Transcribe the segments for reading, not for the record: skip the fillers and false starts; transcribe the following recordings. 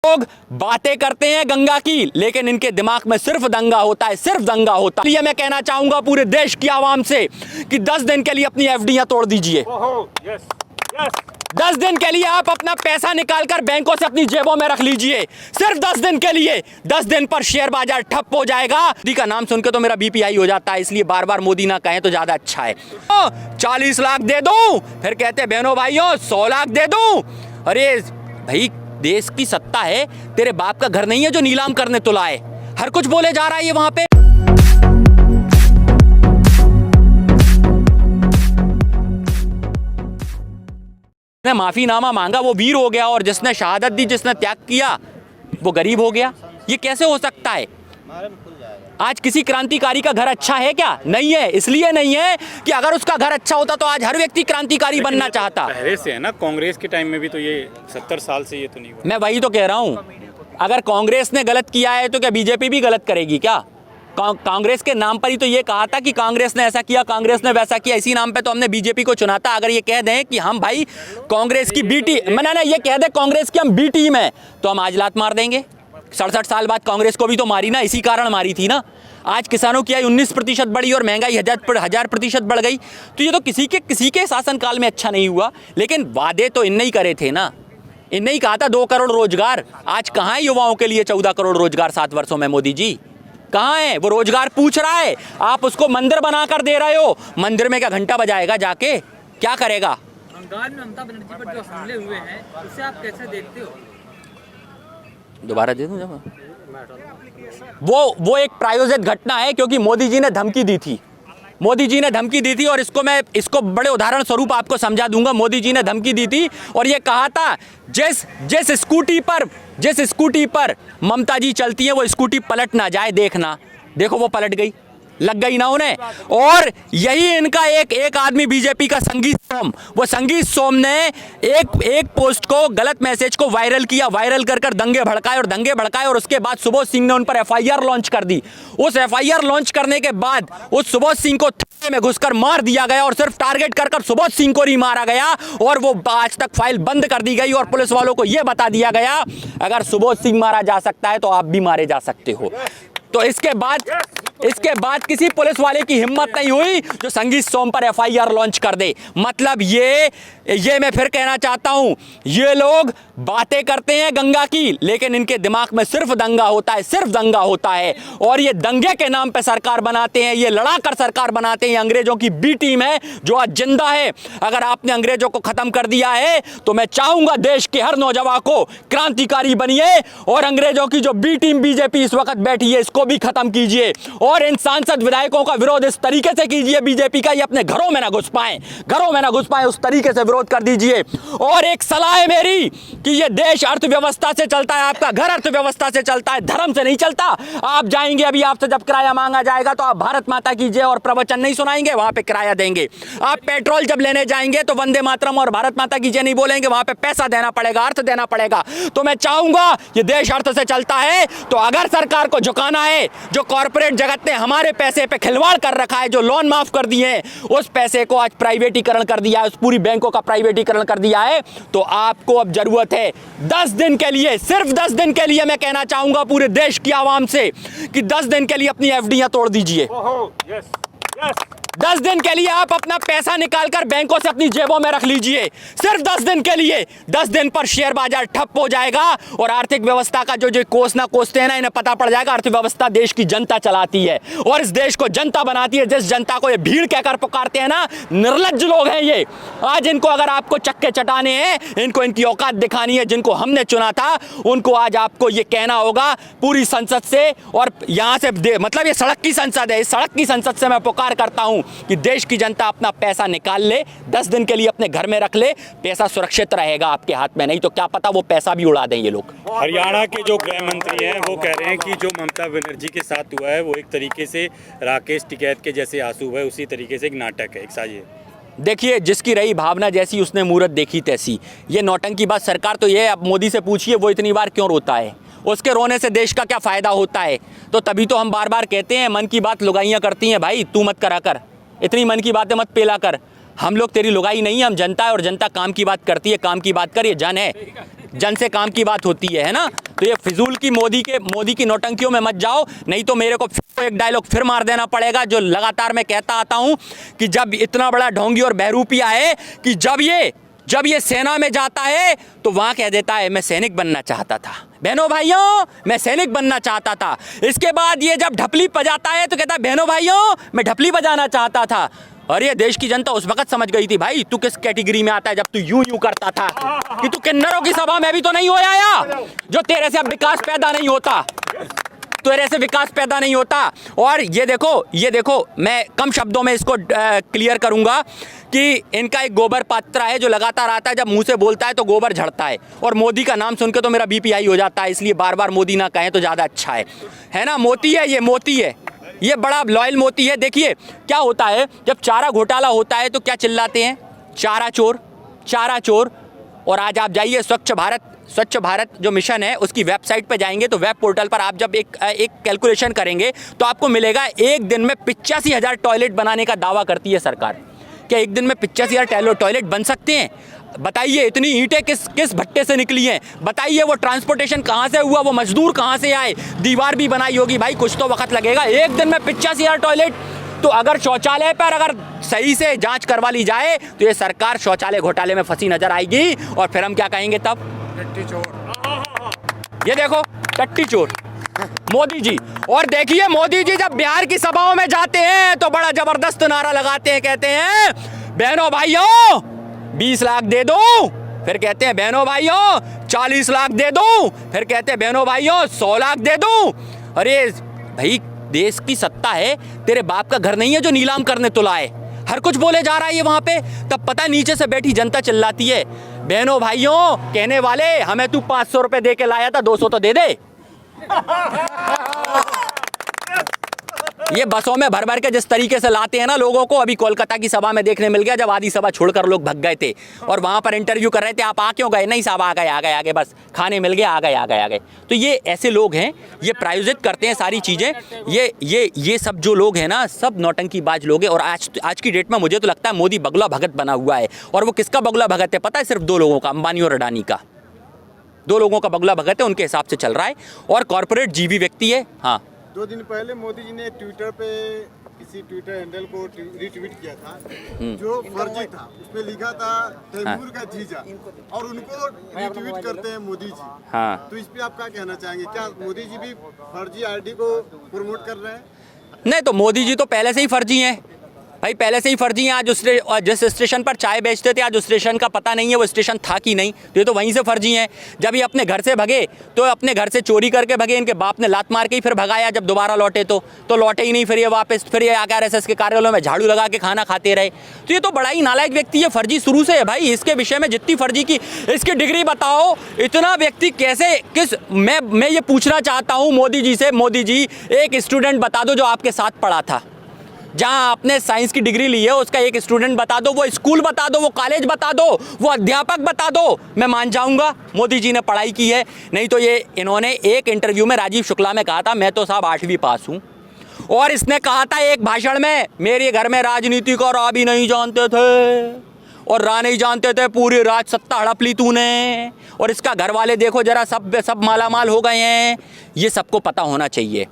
लोग बातें करते हैं गंगा की, लेकिन इनके दिमाग में सिर्फ दंगा होता है, सिर्फ दंगा होता है। इसलिए मैं कहना चाहूंगा पूरे देश की आवाम से कि 10 दिन के लिए अपनी एफडीआं तोड़ दीजिए। 10 दिन के लिए आप अपना पैसा निकालकर बैंकों से अपनी जेबों में रख लीजिए, सिर्फ 10 दिन के लिए। 10 दिन पर शेयर बाजार ठप हो जाएगा। मोदी का नाम सुनकर तो मेरा बीपी हाई हो जाता है, इसलिए बार बार मोदी ना कहें तो ज्यादा अच्छा है। 40 लाख दे दूं, फिर कहते बहनों भाइयों 100 लाख दे दूं। अरे भाई, देश की सत्ता है, तेरे बाप का घर नहीं है जो नीलाम करने तुला है। हर कुछ बोले जा रहा है ये वहां पे। जिसने माफीनामा मांगा वो वीर हो गया, और जिसने शहादत दी, जिसने त्याग किया, वो गरीब हो गया। ये कैसे हो सकता है? आज किसी क्रांतिकारी का घर अच्छा है क्या? नहीं है। इसलिए नहीं है कि अगर उसका घर अच्छा होता तो आज हर व्यक्ति क्रांतिकारी बनना चाहता। पहले से है ना, कांग्रेस के टाइम में भी तो ये 70 साल से ये तो नहीं हुआ। मैं वही तो कह रहा हूं, अगर कांग्रेस ने गलत किया है तो क्या बीजेपी भी गलत करेगी क्या? कांग्रेस के नाम पर ही तो ये कहा था कि कांग्रेस ने ऐसा किया, कांग्रेस ने वैसा किया, इसी नाम पे तो हमने बीजेपी को चुना था। अगर ये कह दें कि हम भाई कांग्रेस की बी टीम, मैंने ये कह दे कांग्रेस की हम बी टीम है, तो हम आज लात मार देंगे। 67 साल बाद कांग्रेस को भी तो मारी ना, इसी कारण मारी थी ना। आज किसानों की आय 19% बढ़ी और महंगाई 1000% बढ़ गई। तो ये तो किसी के शासनकाल में अच्छा नहीं हुआ। लेकिन वादे तो इनने ही करे थे ना। इनने ही कहा था 2 करोड़ रोजगार। आज कहाँ है युवाओं के लिए 14 करोड़ रोजगार 7 वर्षों में? मोदी जी कहाँ है? वो रोजगार पूछ रहा है, आप उसको मंदिर बनाकर दे रहे हो। मंदिर में क्या घंटा बजाएगा जाके? क्या करेगा? बंगाल में ममता बनर्जी पर जो हमले हुए हैं, उसे आप कैसे देखते हो? दोबारा दे दूं जब वो एक प्रायोजित घटना है, क्योंकि मोदी जी ने धमकी दी थी। मोदी जी ने धमकी दी थी, और इसको बड़े उदाहरण स्वरूप आपको समझा दूंगा। मोदी जी ने धमकी दी थी और ये कहा था जिस स्कूटी पर ममता जी चलती है वो स्कूटी पलट ना जाए, देखना। देखो वो पलट गई, लग गई ना उन्हें। और यही इनका एक आदमी बीजेपी का संगीत सोम, वो संगीत सोम ने एक पोस्ट को, गलत मैसेज को वायरल किया, वायरल कर दंगे भड़काए और उसके बाद सुबोध सिंह ने उन पर एफआईआर लॉन्च कर दी। उस एफआईआर लॉन्च करने के बाद उस सुबोध सिंह को थाने में घुसकर मार दिया गया, और सिर्फ टारगेट कर सुबोध सिंह को नहीं मारा गया, और वो आज तक फाइल बंद कर दी गई, और पुलिस वालों को यह बता दिया गया अगर सुबोध सिंह मारा जा सकता है तो आप भी मारे जा सकते हो। तो इसके बाद किसी पुलिस वाले की हिम्मत नहीं हुई जो संगीत सोम पर एफआईआर लॉन्च कर दे। मतलब ये मैं फिर कहना चाहता हूं, ये लोग बातें करते हैं गंगा की, लेकिन इनके दिमाग में सिर्फ दंगा होता है, सिर्फ दंगा होता है। और ये दंगे के नाम पे सरकार बनाते हैं, ये लड़ाकर सरकार बनाते हैं। ये अंग्रेजों की बी टीम है जो आज जिंदा है। अगर आपने अंग्रेजों को खत्म कर दिया है तो मैं चाहूंगा देश के हर नौजवान को क्रांतिकारी बनिए, और अंग्रेजों की जो बी टीम बीजेपी इस वक्त बैठी है इसको भी खत्म कीजिए। और इन सांसद विधायकों का विरोध इस तरीके से कीजिए बीजेपी का, ये अपने घरों में ना घुस पाए, उस तरीके से विरोध कर दीजिए। और एक सलाह है मेरी कि ये देश अर्थव्यवस्था से चलता है, आपका घर अर्थव्यवस्था से चलता है, धर्म से नहीं चलता। आप जाएंगे, अभी आपसे जब किराया मांगा जाएगा तो आप भारत माता की जय और प्रवचन नहीं सुनाएंगे, वहां पे किराया देंगे। आप पेट्रोल जब लेने जाएंगे तो वंदे मातरम और भारत माता की जय नहीं बोलेंगे, वहां पे पैसा देना पड़ेगा, अर्थ देना पड़ेगा। तो मैं चाहूंगा ये देश अर्थ से चलता है, तो अगर सरकार को झुकाना है, जो कॉर्पोरेट जगत ने हमारे पैसे पे खिलवाड़ कर रखा है, जो लोन माफ कर दिए, उस पैसे को आज प्राइवेटीकरण कर दिया है, उस पूरी बैंकों का प्राइवेटीकरण कर दिया है, तो आपको अब जरूरत है 10 दिन के लिए, सिर्फ 10 दिन के लिए मैं कहना चाहूंगा पूरे देश की आवाम से कि 10 दिन के लिए अपनी एफडीआं तोड़ दीजिए। 10 दिन के लिए आप अपना पैसा निकालकर बैंकों से अपनी जेबों में रख लीजिए, सिर्फ 10 दिन के लिए। 10 दिन पर शेयर बाजार ठप हो जाएगा, और आर्थिक व्यवस्था का जो कोसना कोसते हैं ना, इन्हें पता पड़ जाएगा अर्थव्यवस्था देश की जनता चलाती है, और इस देश को जनता बनाती है। जिस जनता को ये भीड़ कहकर पुकारते हैं ना, निर्लज्ज लोग हैं ये। आज इनको अगर आपको चक्के चटाने हैं, इनको इनकी औकात दिखानी है, जिनको हमने चुना था उनको आज आपको ये कहना होगा पूरी संसद से, और यहां से मतलब ये सड़क की संसद है, इस सड़क की संसद से मैं पुकार करता हूं कि देश की जनता अपना पैसा निकाल ले, 10 दिन के लिए अपने घर में रख ले, पैसा सुरक्षित रहेगा आपके हाथ में, नहीं तो क्या पता वो पैसा भी उड़ा दें ये लोग। हरियाणा के जो गृह मंत्री हैं वो कह रहे हैं कि जो ममता बनर्जी के साथ हुआ है वो एक तरीके से राकेश टिकैत के जैसे आंसू है, उसी तरीके से एक नाटक है, एक साजिश। देखिए, जिसकी रही भावना जैसी उसने मूरत देखी तैसी। ये नौटंकी बात सरकार तो ये, अब मोदी से पूछिए वो इतनी बार क्यों रोता है, उसके रोने से देश का क्या फ़ायदा होता है। तो तभी तो हम बार बार कहते हैं मन की बात लुगाइयाँ करती हैं, भाई तू मत करा कर, इतनी मन की बातें मत पेला कर। हम लोग तेरी लुगाई नहीं है, हम जनता है और जनता काम की बात करती है, काम की बात कर, ये जन है, जन से काम की बात होती है ना। तो ये फिजूल की मोदी की नौटंकियों में मत जाओ, नहीं तो मेरे को एक डायलॉग फिर मार देना पड़ेगा जो लगातार मैं कहता आता हूं कि जब इतना बड़ा ढोंगी और बहरूपिया है कि जब ये सेना में जाता है तो वहां कह देता है मैं सैनिक बनना चाहता था, बहनों भाइयों मैं सैनिक बनना चाहता था। इसके बाद ये जब ढपली बजाता है तो कहता है बहनों भाइयों मैं ढपली बजाना चाहता था। और ये देश की जनता उस वक्त समझ गई थी भाई तू किस कैटेगरी में आता है, जब तू यूं करता था कि तू किन्नरों की सभा में भी तो नहीं हो आया, जो तेरे से अब विकास पैदा नहीं होता, तेरे से विकास पैदा नहीं होता। और ये देखो मैं कम शब्दों में इसको क्लियर करूंगा कि इनका एक गोबर पात्रा है जो लगातार आता है, जब मुंह से बोलता है तो गोबर झड़ता है, और मोदी का नाम सुन के तो मेरा बीपी हाई हो जाता है, इसलिए बार बार मोदी ना कहें तो ज़्यादा अच्छा है ना। मोती है ये, मोती है ये, बड़ा लॉयल मोती है। देखिए क्या होता है जब चारा घोटाला होता है तो क्या चिल्लाते हैं, चारा चोर, चारा चोर। और आज आप जाइए स्वच्छ भारत जो मिशन है उसकी वेबसाइट पे जाएंगे तो वेब पोर्टल पर आप जब एक कैलकुलेशन करेंगे तो आपको मिलेगा एक दिन में 85,000 टॉयलेट बनाने का दावा करती है सरकार। क्या एक दिन में 85,000 टॉयलेट बन सकते हैं? बताइए इतनी ईंटें किस भट्टे से निकली हैं? बताइए वो ट्रांसपोर्टेशन कहाँ से हुआ, वो मजदूर कहाँ से आए? दीवार भी बनाई होगी भाई, कुछ तो वक्त लगेगा। एक दिन में 85,000 टॉयलेट। तो अगर शौचालय पर अगर सही से जांच करवा ली जाए तो ये सरकार शौचालय घोटाले में फंसी नजर आएगी, और फिर हम क्या कहेंगे तब? टट्टी चोर। ये देखो टट्टी चोर मोदी जी। और देखिए मोदी जी जब बिहार की सभाओं में जाते हैं तो बड़ा जबरदस्त नारा लगाते हैं, कहते हैं बहनों भाइयों 20 लाख दे दो, फिर कहते हैं बहनों भाइयों 40 लाख दे दो, फिर कहते हैं बहनों भाइयों 100 लाख दे दो। अरे भाई देश की सत्ता है, तेरे बाप का घर नहीं है जो नीलाम करने तुला है। हर कुछ बोले जा रहा है ये वहां पे, तब पता नीचे से बैठी जनता चिल्लाती है बहनों भाइयों कहने वाले हमें तू 500 रुपए दे के लाया था, 200 तो दे दे। ये बसों में भर भर के जिस तरीके से लाते हैं ना लोगों को, अभी कोलकाता की सभा में देखने मिल गया जब आधी सभा छोड़कर लोग भग गए थे और वहां पर इंटरव्यू कर रहे थे, आप आ क्यों गए? नहीं साहब आ गए, बस खाने मिल गया, आ गए। तो ये ऐसे लोग हैं, ये प्रायोजित करते हैं सारी चीजें। ये सब जो लोग हैं ना, सब नौटंकीबाज लोग हैं। और आज की डेट में मुझे तो लगता है मोदी बगुला भगत बना हुआ है। और वो किसका बगुला भगत है पता है? सिर्फ 2 लोगों का, अंबानी और अडानी का। 2 लोगों का बगुला भगत है, उनके हिसाब से चल रहा है। और कॉर्पोरेट जीवी व्यक्ति है। हाँ 2 दिन पहले मोदी जी ने ट्विटर पे किसी ट्विटर हैंडल को रिट्वीट किया था जो फर्जी था, उसमें लिखा था तैमूर का जीजा, और उनको रिट्वीट करते हैं मोदी जी। हाँ तो इस पे आप क्या कहना चाहेंगे? क्या मोदी जी भी फर्जी आईडी को प्रमोट कर रहे हैं? नहीं, तो मोदी जी तो पहले से ही फर्जी हैं भाई, पहले से ही फर्जी हैं। आज जिस स्टेशन पर चाय बेचते थे आज उस स्टेशन का पता नहीं है वो स्टेशन था कि नहीं, तो ये तो वहीं से फर्जी हैं। जब ये अपने घर से भगे तो अपने घर से चोरी करके भगे, इनके बाप ने लात मार के ही फिर भगाया। जब दोबारा लौटे तो लौटे ही नहीं, फिर ये वापस फिर ये RSS के कार्यालयों में झाड़ू लगा के खाना खाते रहे। तो ये तो बड़ा ही नालायक व्यक्ति है, फर्जी शुरू से है भाई। इसके विषय में जितनी फर्जी की इसकी डिग्री बताओ, इतना व्यक्ति कैसे मैं ये पूछना चाहता हूँ मोदी जी से, मोदी जी एक स्टूडेंट बता दो जो आपके साथ पढ़ा था, जहां आपने साइंस की डिग्री ली है उसका एक स्टूडेंट बता दो, वो स्कूल बता दो, वो कॉलेज बता दो, वो अध्यापक बता दो, मैं मान जाऊंगा मोदी जी ने पढ़ाई की है। नहीं तो ये इन्होंने एक इंटरव्यू में राजीव शुक्ला में कहा था मैं तो साहब 8वीं पास हूं, और इसने कहा था एक भाषण में मेरे घर में राजनीति को रा भी नहीं जानते थे और रा नहीं जानते थे, पूरी राज सत्ता हड़प ली तूने, और इसका घर वाले देखो जरा सब मालामाल हो गए हैं। ये सबको पता होना चाहिए।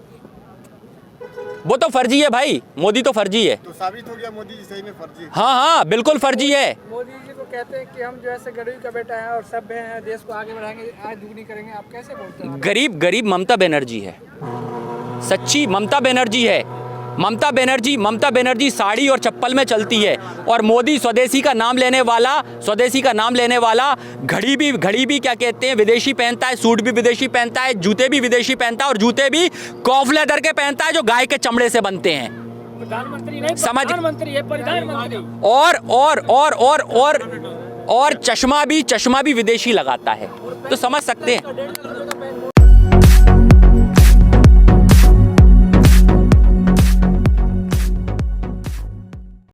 वो तो फर्जी है भाई, मोदी तो फर्जी है। तो साबित हो गया मोदी जी सही में फर्जी है। हाँ बिल्कुल फर्जी है। मोदी जी को कहते हैं कि हम जो है गरीब का बेटा है और सभ्य हैं, देश को आगे बढ़ाएंगे, आय दुगनी करेंगे, आप कैसे बोलते हैं? गरीब ममता बनर्जी है, सच्ची ममता बनर्जी है। ममता बनर्जी साड़ी और चप्पल में चलती है, और मोदी स्वदेशी का नाम लेने वाला घड़ी भी क्या कहते हैं विदेशी पहनता है, सूट भी विदेशी पहनता है, जूते भी विदेशी पहनता है, और जूते भी कॉफ लेदर के पहनता है जो गाय के चमड़े से बनते हैं। प्रधानमंत्री नहीं, समझ प्रधानमंत्री है, प्रधानमंत्री। और चश्मा भी विदेशी लगाता है, तो समझ सकते हैं।